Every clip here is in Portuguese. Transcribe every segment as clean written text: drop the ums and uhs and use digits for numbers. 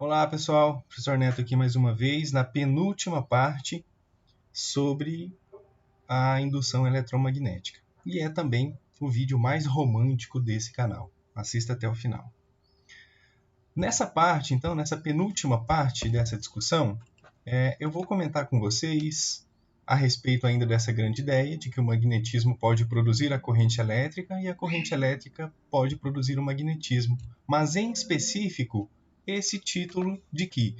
Olá pessoal, professor Neto aqui mais uma vez na penúltima parte sobre a indução eletromagnética. E é também o vídeo mais romântico desse canal. Assista até o final. Nessa parte, então, nessa penúltima parte dessa discussão, eu vou comentar com vocês a respeito ainda dessa grande ideia de que o magnetismo pode produzir a corrente elétrica e a corrente elétrica pode produzir o magnetismo. Mas, em específico, esse título de que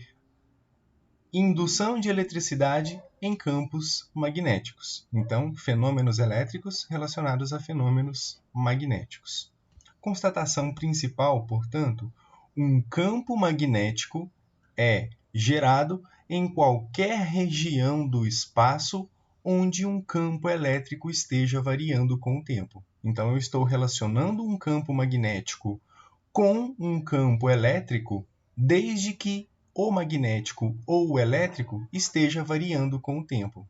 indução de eletricidade em campos magnéticos. Então, fenômenos elétricos relacionados a fenômenos magnéticos. Constatação principal, portanto, um campo magnético é gerado em qualquer região do espaço onde um campo elétrico esteja variando com o tempo. Então, eu estou relacionando um campo magnético com um campo elétrico desde que o magnético ou o elétrico esteja variando com o tempo.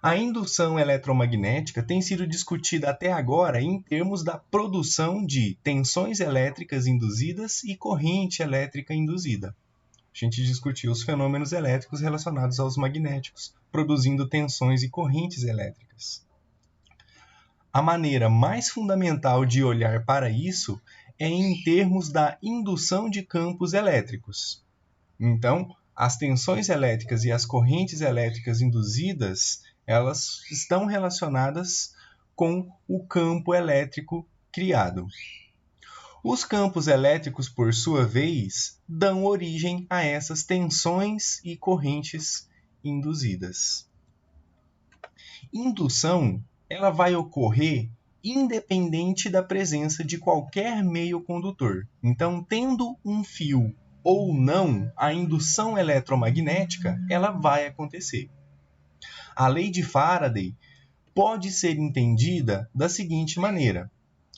A indução eletromagnética tem sido discutida até agora em termos da produção de tensões elétricas induzidas e corrente elétrica induzida. A gente discutiu os fenômenos elétricos relacionados aos magnéticos, produzindo tensões e correntes elétricas. A maneira mais fundamental de olhar para isso é em termos da indução de campos elétricos. Então, as tensões elétricas e as correntes elétricas induzidas, elas estão relacionadas com o campo elétrico criado. Os campos elétricos, por sua vez, dão origem a essas tensões e correntes induzidas. Indução, ela vai ocorrer independente da presença de qualquer meio condutor. Então, tendo um fio ou não, a indução eletromagnética ela vai acontecer. A lei de Faraday pode ser entendida da seguinte maneira,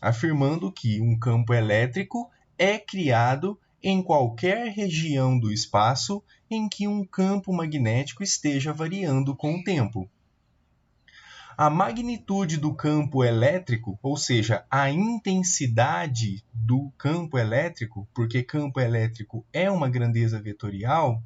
afirmando que um campo elétrico é criado em qualquer região do espaço em que um campo magnético esteja variando com o tempo. A magnitude do campo elétrico, ou seja, a intensidade do campo elétrico, porque campo elétrico é uma grandeza vetorial,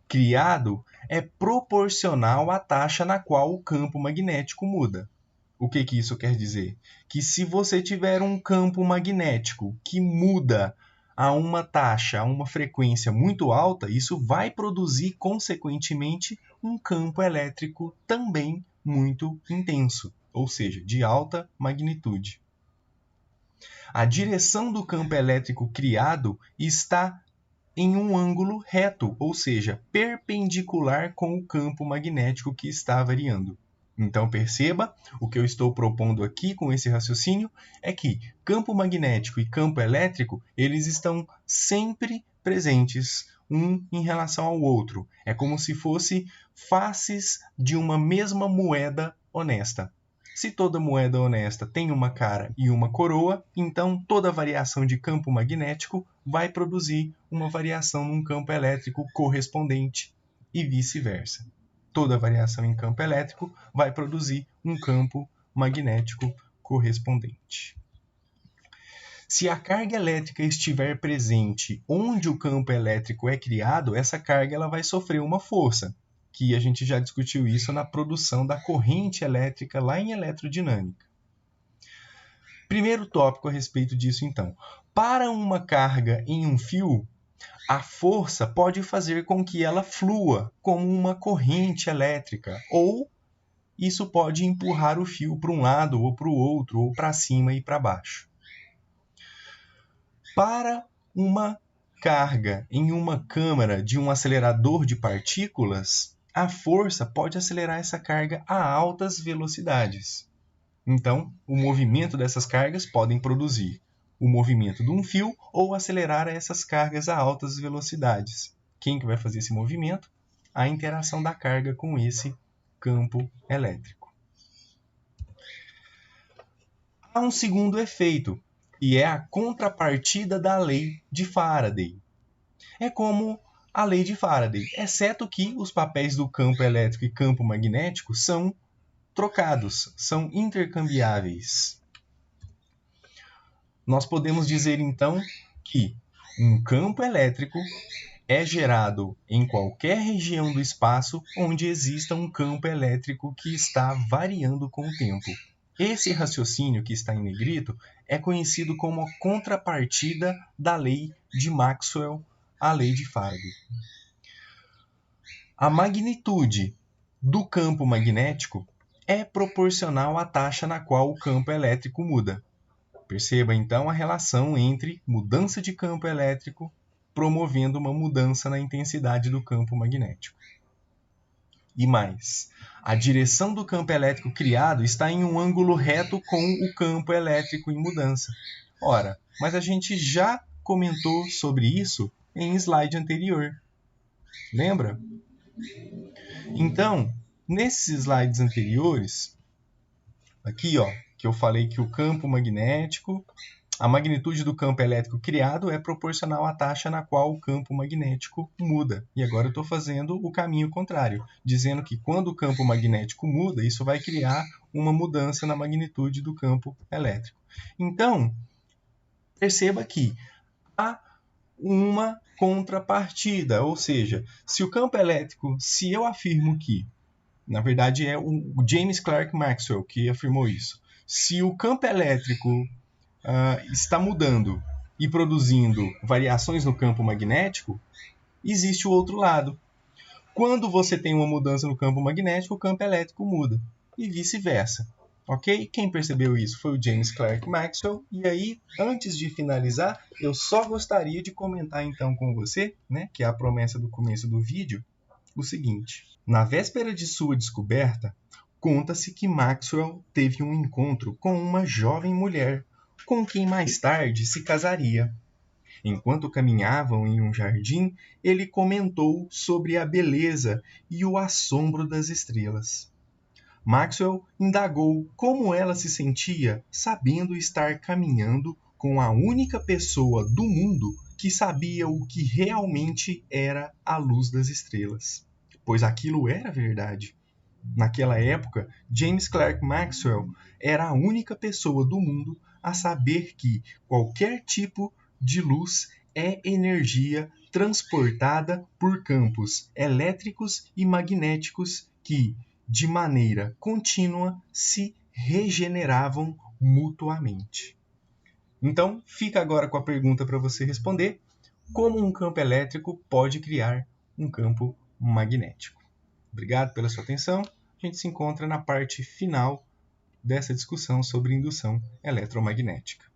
criado é proporcional à taxa na qual o campo magnético muda. O que isso quer dizer? Que se você tiver um campo magnético que muda a uma taxa, a uma frequência muito alta, isso vai produzir, consequentemente, um campo elétrico também muito intenso, ou seja, de alta magnitude. A direção do campo elétrico criado está em um ângulo reto, ou seja, perpendicular com o campo magnético que está variando. Então, perceba, o que eu estou propondo aqui com esse raciocínio é que campo magnético e campo elétrico, eles estão sempre presentes, um em relação ao outro. É como se fossem faces de uma mesma moeda honesta. Se toda moeda honesta tem uma cara e uma coroa, então toda variação de campo magnético vai produzir uma variação num campo elétrico correspondente e vice-versa. Toda variação em campo elétrico vai produzir um campo magnético correspondente. Se a carga elétrica estiver presente onde o campo elétrico é criado, essa carga ela vai sofrer uma força, que a gente já discutiu isso na produção da corrente elétrica lá em eletrodinâmica. Primeiro tópico a respeito disso, então. Para uma carga em um fio, a força pode fazer com que ela flua como uma corrente elétrica, ou isso pode empurrar o fio para um lado ou para o outro, ou para cima e para baixo. Para uma carga em uma câmara de um acelerador de partículas, a força pode acelerar essa carga a altas velocidades. Então, o movimento dessas cargas podem produzir o movimento de um fio ou acelerar essas cargas a altas velocidades. Quem que vai fazer esse movimento? A interação da carga com esse campo elétrico. Há um segundo efeito, e é a contrapartida da lei de Faraday. É como a lei de Faraday, exceto que os papéis do campo elétrico e campo magnético são trocados, são intercambiáveis. Nós podemos dizer, então, que Um campo elétrico é gerado em qualquer região do espaço onde exista um campo elétrico que está variando com o tempo. Esse raciocínio que está em negrito é conhecido como a contrapartida da lei de Maxwell, a lei de Faraday. A magnitude do campo magnético é proporcional à taxa na qual o campo elétrico muda. Perceba então a relação entre mudança de campo elétrico promovendo uma mudança na intensidade do campo magnético. E mais, a direção do campo elétrico criado está em um ângulo reto com o campo elétrico em mudança. Ora, mas a gente já comentou sobre isso em slide anterior. Lembra? Então, nesses slides anteriores, aqui ó, que eu falei que o campo magnético, a magnitude do campo elétrico criado é proporcional à taxa na qual o campo magnético muda. E agora eu estou fazendo o caminho contrário, dizendo que quando o campo magnético muda, isso vai criar uma mudança na magnitude do campo elétrico. Então, perceba que há uma contrapartida, ou seja, se o campo elétrico, se eu afirmo que, na verdade é o James Clerk Maxwell que afirmou isso, se o campo elétrico está mudando e produzindo variações no campo magnético, existe o outro lado. Quando você tem uma mudança no campo magnético, o campo elétrico muda, e vice-versa. Ok? Quem percebeu isso foi o James Clerk Maxwell. E aí, antes de finalizar, eu só gostaria de comentar então com você, né, que é a promessa do começo do vídeo, o seguinte. Na véspera de sua descoberta, conta-se que Maxwell teve um encontro com uma jovem mulher, com quem mais tarde se casaria. Enquanto caminhavam em um jardim, ele comentou sobre a beleza e o assombro das estrelas. Maxwell indagou como ela se sentia sabendo estar caminhando com a única pessoa do mundo que sabia o que realmente era a luz das estrelas, pois aquilo era verdade. Naquela época, James Clerk Maxwell era a única pessoa do mundo a saber que qualquer tipo de luz é energia transportada por campos elétricos e magnéticos que, de maneira contínua, se regeneravam mutuamente. Então, fica agora com a pergunta para você responder: como um campo elétrico pode criar um campo magnético? Obrigado pela sua atenção. A gente se encontra na parte final dessa discussão sobre indução eletromagnética.